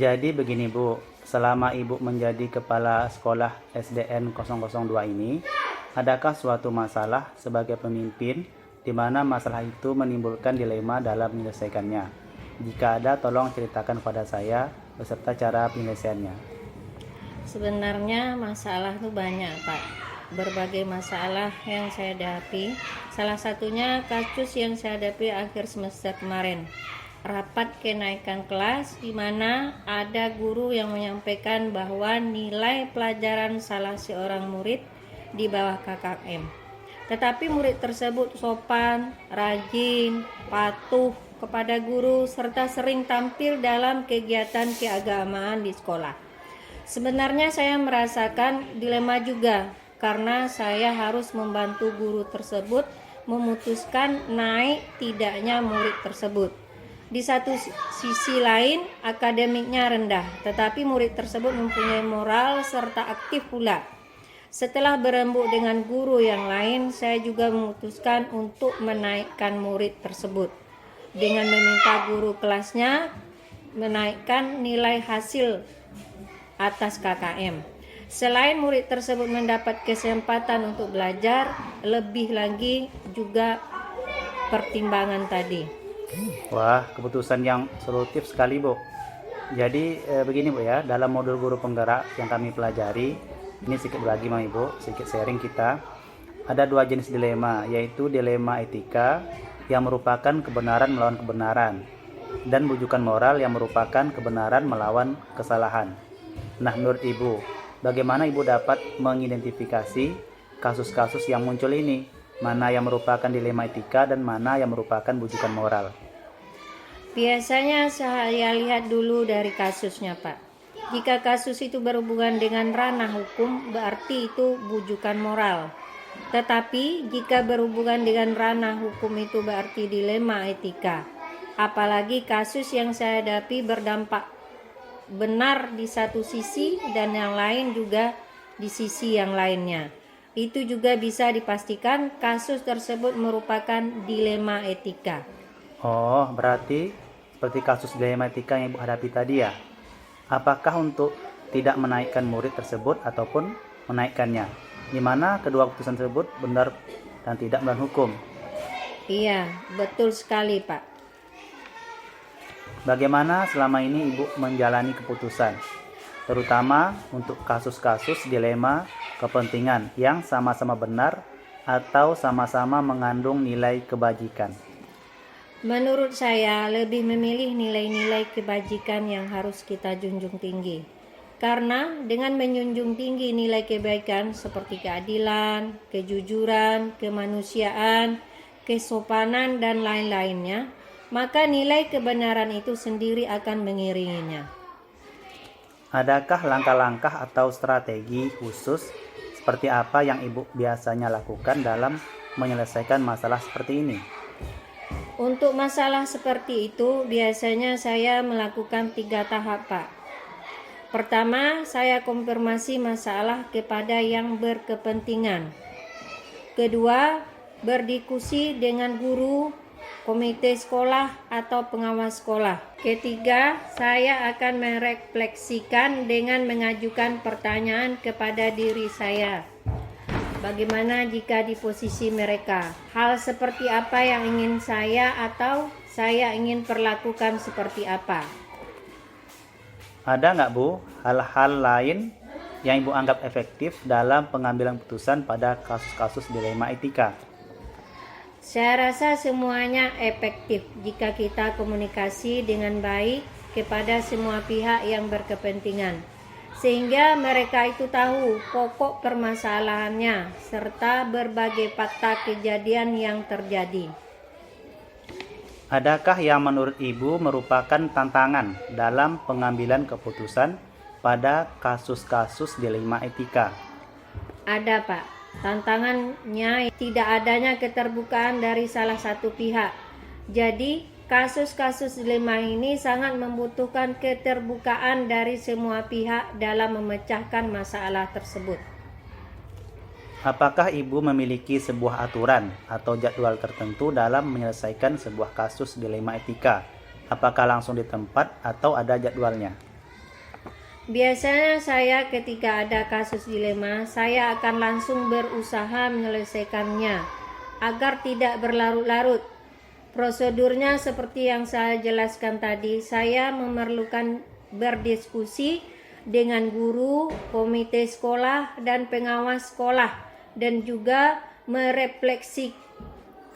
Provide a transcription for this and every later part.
Jadi begini Bu, selama Ibu menjadi kepala sekolah SDN 002 ini, adakah suatu masalah sebagai pemimpin di mana masalah itu menimbulkan dilema dalam menyelesaikannya? Jika ada, tolong ceritakan kepada saya beserta cara penyelesaiannya. Sebenarnya masalah itu banyak, Pak. Berbagai masalah yang saya hadapi. Salah satunya kasus yang saya hadapi akhir semester kemarin. Rapat kenaikan kelas di mana ada guru yang menyampaikan bahwa nilai pelajaran salah seorang murid di bawah KKM. Tetapi murid tersebut sopan, rajin, patuh kepada guru serta sering tampil dalam kegiatan keagamaan di sekolah. Sebenarnya saya merasakan dilema juga karena saya harus membantu guru tersebut memutuskan naik tidaknya murid tersebut. Di satu sisi lain, akademiknya rendah, tetapi murid tersebut mempunyai moral serta aktif pula. Setelah berembuk dengan guru yang lain, saya juga memutuskan untuk menaikkan murid tersebut dengan meminta guru kelasnya menaikkan nilai hasil atas KKM. Selain murid tersebut mendapat kesempatan untuk belajar, lebih lagi juga pertimbangan tadi. Wah, keputusan yang solutif sekali Bu. Jadi begini Bu ya, dalam modul guru penggerak yang kami pelajari, ini sedikit berbagi sama Ibu, sedikit sharing kita. Ada dua jenis dilema, yaitu dilema etika yang merupakan kebenaran melawan kebenaran, dan bujukan moral yang merupakan kebenaran melawan kesalahan. Nah, menurut Ibu, bagaimana Ibu dapat mengidentifikasi kasus-kasus yang muncul ini? Mana yang merupakan dilema etika dan mana yang merupakan bujukan moral? Biasanya saya lihat dulu dari kasusnya, Pak. Jika kasus itu berhubungan dengan ranah hukum, berarti itu bujukan moral. Tetapi jika berhubungan dengan ranah hukum itu berarti dilema etika. Apalagi kasus yang saya hadapi berdampak benar di satu sisi dan yang lain juga di sisi yang lainnya. Itu juga bisa dipastikan kasus tersebut merupakan dilema etika. Oh, berarti seperti kasus dilema etika yang Ibu hadapi tadi ya. Apakah untuk tidak menaikkan murid tersebut ataupun menaikkannya? Di mana kedua keputusan tersebut benar dan tidak melawan hukum? Iya, betul sekali, Pak. Bagaimana selama ini Ibu menjalani keputusan, terutama untuk kasus-kasus dilema kepentingan yang sama-sama benar atau sama-sama mengandung nilai kebajikan? Menurut saya lebih memilih nilai-nilai kebajikan yang harus kita junjung tinggi. Karena dengan menjunjung tinggi nilai kebaikan seperti keadilan, kejujuran, kemanusiaan, kesopanan, dan lain-lainnya, maka nilai kebenaran itu sendiri akan mengiringinya. Adakah langkah-langkah atau strategi khusus seperti apa yang Ibu biasanya lakukan dalam menyelesaikan masalah seperti ini? Untuk masalah seperti itu, biasanya saya melakukan 3 tahap, Pak. Pertama, saya konfirmasi masalah kepada yang berkepentingan. Kedua, berdiskusi dengan guru, komite sekolah atau pengawas sekolah. Ketiga, saya akan merefleksikan dengan mengajukan pertanyaan kepada diri saya. Bagaimana jika di posisi mereka? Hal seperti apa yang ingin saya atau saya ingin perlakukan seperti apa? Ada nggak Bu hal-hal lain yang Ibu anggap efektif dalam pengambilan keputusan pada kasus-kasus dilema etika? Saya rasa semuanya efektif jika kita komunikasi dengan baik kepada semua pihak yang berkepentingan, sehingga mereka itu tahu pokok permasalahannya serta berbagai fakta kejadian yang terjadi. Adakah yang menurut Ibu merupakan tantangan dalam pengambilan keputusan pada kasus-kasus dilema etika? Ada, Pak. Tantangannya tidak adanya keterbukaan dari salah satu pihak. Jadi, kasus-kasus dilema ini sangat membutuhkan keterbukaan dari semua pihak dalam memecahkan masalah tersebut. Apakah Ibu memiliki sebuah aturan atau jadwal tertentu dalam menyelesaikan sebuah kasus dilema etika? Apakah langsung di tempat atau ada jadwalnya? Biasanya saya ketika ada kasus dilema, saya akan langsung berusaha menyelesaikannya agar tidak berlarut-larut. Prosedurnya seperti yang saya jelaskan tadi, saya memerlukan berdiskusi dengan guru, komite sekolah, dan pengawas sekolah, dan juga merefleksi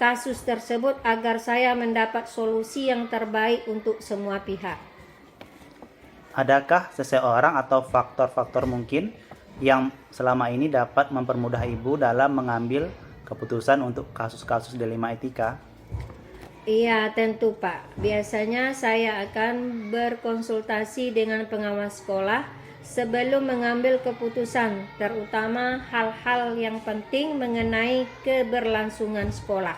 kasus tersebut agar saya mendapat solusi yang terbaik untuk semua pihak. Adakah seseorang atau faktor-faktor mungkin yang selama ini dapat mempermudah Ibu dalam mengambil keputusan untuk kasus-kasus dilema etika? Iya, tentu Pak. Biasanya saya akan berkonsultasi dengan pengawas sekolah sebelum mengambil keputusan, terutama hal-hal yang penting mengenai keberlangsungan sekolah.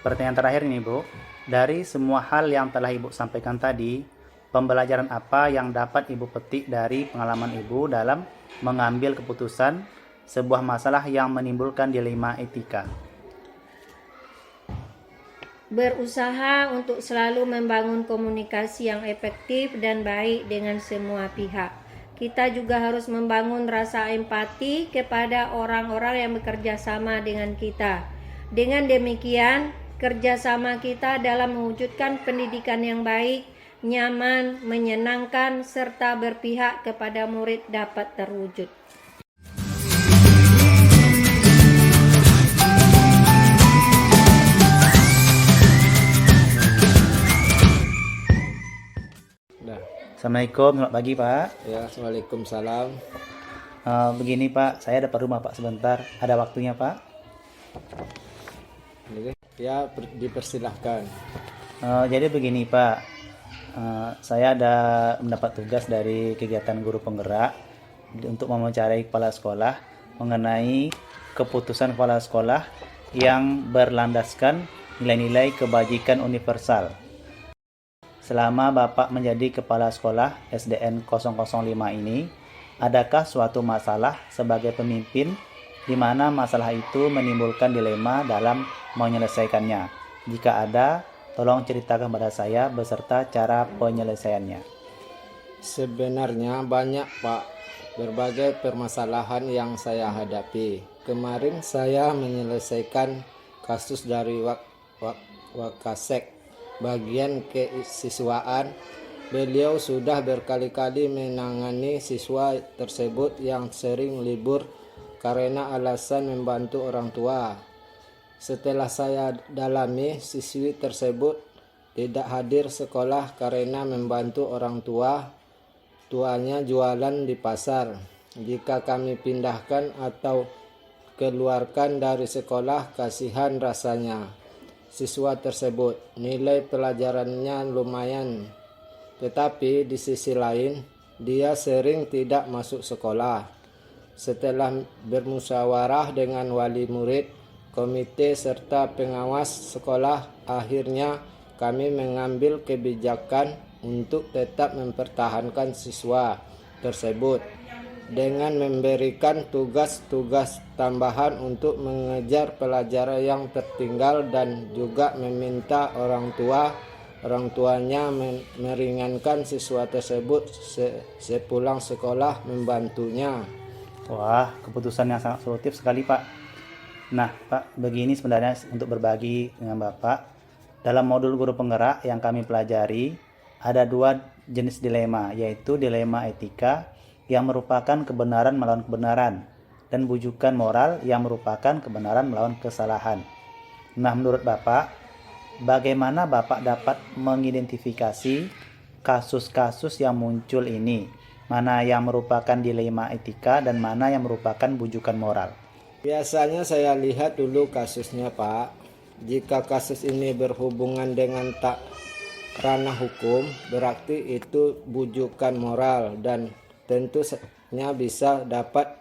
Pertanyaan terakhir ini, Bu. Dari semua hal yang telah Ibu sampaikan tadi, pembelajaran apa yang dapat Ibu petik dari pengalaman Ibu dalam mengambil keputusan sebuah masalah yang menimbulkan dilema etika? Berusaha untuk selalu membangun komunikasi yang efektif dan baik dengan semua pihak. Kita juga harus membangun rasa empati kepada orang-orang yang bekerja sama dengan kita. Dengan demikian, kerjasama kita dalam mewujudkan pendidikan yang baik, nyaman, menyenangkan, serta berpihak kepada murid dapat terwujud. Assalamualaikum, selamat pagi Pak. Ya, Waalaikumsalam. Begini Pak, saya ada rumah Pak sebentar. Ada waktunya Pak? Ya, dipersilahkan. Jadi begini Pak, saya ada mendapat tugas dari kegiatan guru penggerak untuk mewawancarai kepala sekolah mengenai keputusan kepala sekolah yang berlandaskan nilai-nilai kebajikan universal. Selama Bapak menjadi kepala sekolah SDN 005 ini, adakah suatu masalah sebagai pemimpin di mana masalah itu menimbulkan dilema dalam menyelesaikannya? Jika ada, tolong ceritakan kepada saya beserta cara penyelesaiannya. Sebenarnya banyak Pak, berbagai permasalahan yang saya hadapi. Kemarin saya menyelesaikan kasus dari Wakasek bagian kesiswaan. Beliau sudah berkali-kali menangani siswa tersebut yang sering libur karena alasan membantu orang tua. Setelah saya dalami, siswi tersebut tidak hadir sekolah karena membantu orang tua. Tuanya jualan di pasar. Jika kami pindahkan atau keluarkan dari sekolah, kasihan rasanya siswa tersebut. Nilai pelajarannya lumayan, tetapi di sisi lain dia sering tidak masuk sekolah. Setelah bermusyawarah dengan wali murid, komite serta pengawas sekolah, akhirnya kami mengambil kebijakan untuk tetap mempertahankan siswa tersebut dengan memberikan tugas-tugas tambahan untuk mengejar pelajaran yang tertinggal dan juga meminta orang tuanya meringankan siswa tersebut sepulang sekolah membantunya. Wah, keputusan yang sangat solutif sekali Pak. Nah Pak, begini sebenarnya untuk berbagi dengan Bapak. Dalam modul guru penggerak yang kami pelajari, ada dua jenis dilema, yaitu dilema etika yang merupakan kebenaran melawan kebenaran, dan bujukan moral yang merupakan kebenaran melawan kesalahan. Nah, menurut Bapak, bagaimana Bapak dapat mengidentifikasi kasus-kasus yang muncul ini? Mana yang merupakan dilema etika dan mana yang merupakan bujukan moral? Biasanya saya lihat dulu kasusnya Pak. Jika kasus ini berhubungan dengan ranah hukum, berarti itu bujukan moral dan tentu saja bisa dapat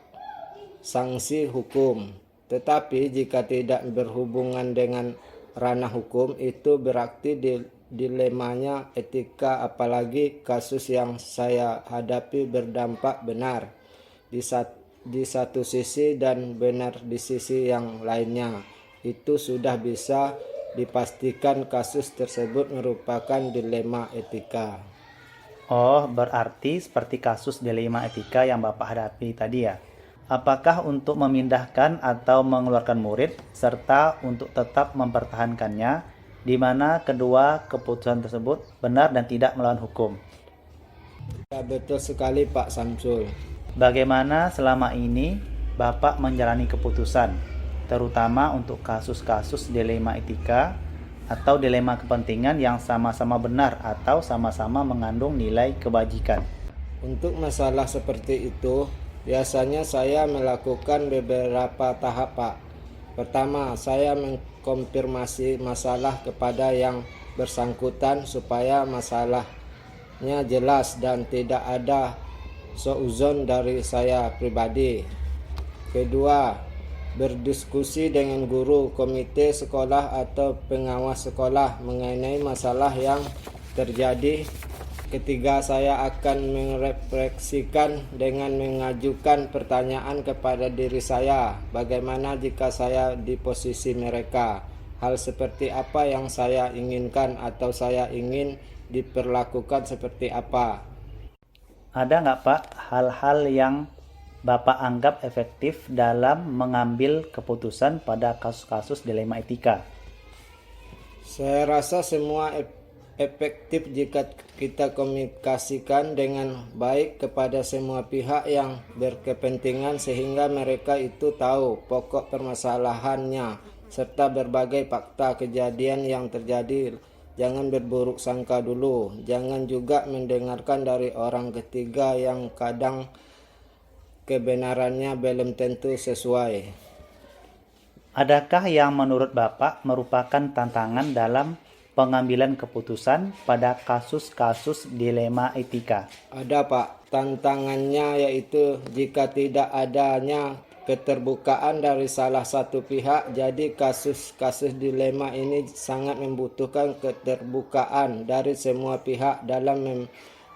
sanksi hukum. Tetapi jika tidak berhubungan dengan ranah hukum, itu berarti dilemanya etika, apalagi kasus yang saya hadapi berdampak benar di satu sisi dan benar di sisi yang lainnya. Itu sudah bisa dipastikan kasus tersebut merupakan dilema etika. Oh, berarti seperti kasus dilema etika yang Bapak hadapi tadi ya. Apakah untuk memindahkan atau mengeluarkan murid, serta untuk tetap mempertahankannya, di mana kedua keputusan tersebut benar dan tidak melawan hukum? Ya, betul sekali Pak Samsul. Bagaimana selama ini Bapak menjalani keputusan, terutama untuk kasus-kasus dilema etika atau dilema kepentingan yang sama-sama benar atau sama-sama mengandung nilai kebajikan? Untuk masalah seperti itu, biasanya saya melakukan beberapa tahap, Pak. Pertama, saya mengkonfirmasi masalah kepada yang bersangkutan supaya masalahnya jelas dan tidak ada seuzon dari saya pribadi. Kedua, berdiskusi dengan guru, komite sekolah atau pengawas sekolah mengenai masalah yang terjadi. Ketiga, saya akan merefleksikan dengan mengajukan pertanyaan kepada diri saya, bagaimana jika saya di posisi mereka? Hal seperti apa yang saya inginkan atau saya ingin diperlakukan seperti apa? Ada nggak Pak hal-hal yang Bapak anggap efektif dalam mengambil keputusan pada kasus-kasus dilema etika? Saya rasa semua efektif jika kita komunikasikan dengan baik kepada semua pihak yang berkepentingan sehingga mereka itu tahu pokok permasalahannya serta berbagai fakta kejadian yang terjadi. Jangan berburuk sangka dulu, jangan juga mendengarkan dari orang ketiga yang kadang kebenarannya belum tentu sesuai. Adakah yang menurut Bapak merupakan tantangan dalam pengambilan keputusan pada kasus-kasus dilema etika? Ada Pak, tantangannya yaitu jika tidak adanya keterbukaan dari salah satu pihak, jadi kasus-kasus dilema ini sangat membutuhkan keterbukaan dari semua pihak dalam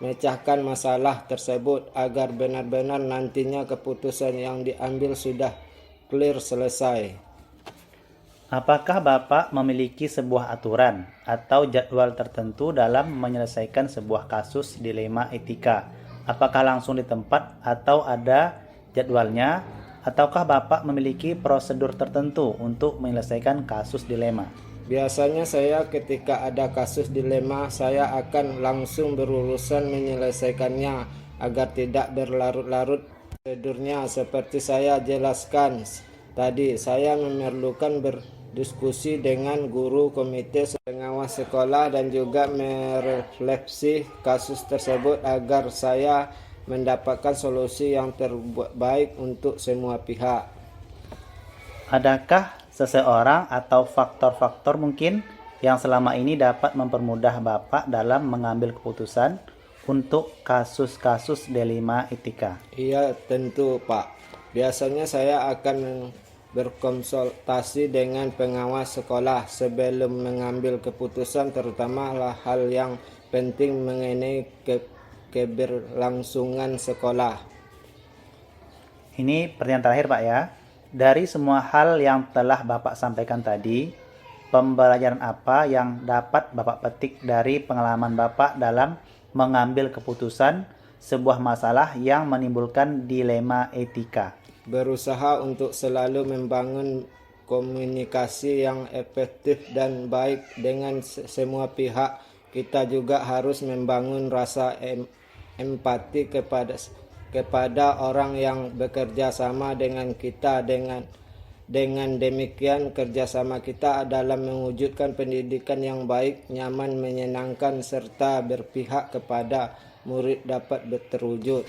memecahkan masalah tersebut agar benar-benar nantinya keputusan yang diambil sudah clear selesai. Apakah Bapak memiliki sebuah aturan atau jadwal tertentu dalam menyelesaikan sebuah kasus dilema etika? Apakah langsung di tempat atau ada jadwalnya? Ataukah Bapak memiliki prosedur tertentu untuk menyelesaikan kasus dilema? Biasanya saya ketika ada kasus dilema, saya akan langsung berurusan menyelesaikannya agar tidak berlarut-larut. Prosedurnya seperti saya jelaskan tadi, saya memerlukan berdiskusi dengan guru, komite, pengawas sekolah dan juga merefleksi kasus tersebut agar saya mendapatkan solusi yang terbaik untuk semua pihak. Adakah seseorang atau faktor-faktor mungkin yang selama ini dapat mempermudah Bapak dalam mengambil keputusan untuk kasus-kasus dilema etika? Iya, tentu Pak. Biasanya saya akan berkonsultasi dengan pengawas sekolah sebelum mengambil keputusan, terutama hal yang penting mengenai keberlangsungan sekolah. Ini pertanyaan terakhir Pak ya. Dari semua hal yang telah Bapak sampaikan tadi, pembelajaran apa yang dapat Bapak petik dari pengalaman Bapak dalam mengambil keputusan sebuah masalah yang menimbulkan dilema etika? Berusaha untuk selalu membangun komunikasi yang efektif dan baik dengan semua pihak. Kita juga harus membangun rasa empati kepada orang yang bekerja sama dengan kita. Dengan demikian kerjasama kita dalam mewujudkan pendidikan yang baik, nyaman, menyenangkan serta berpihak kepada murid dapat terwujud.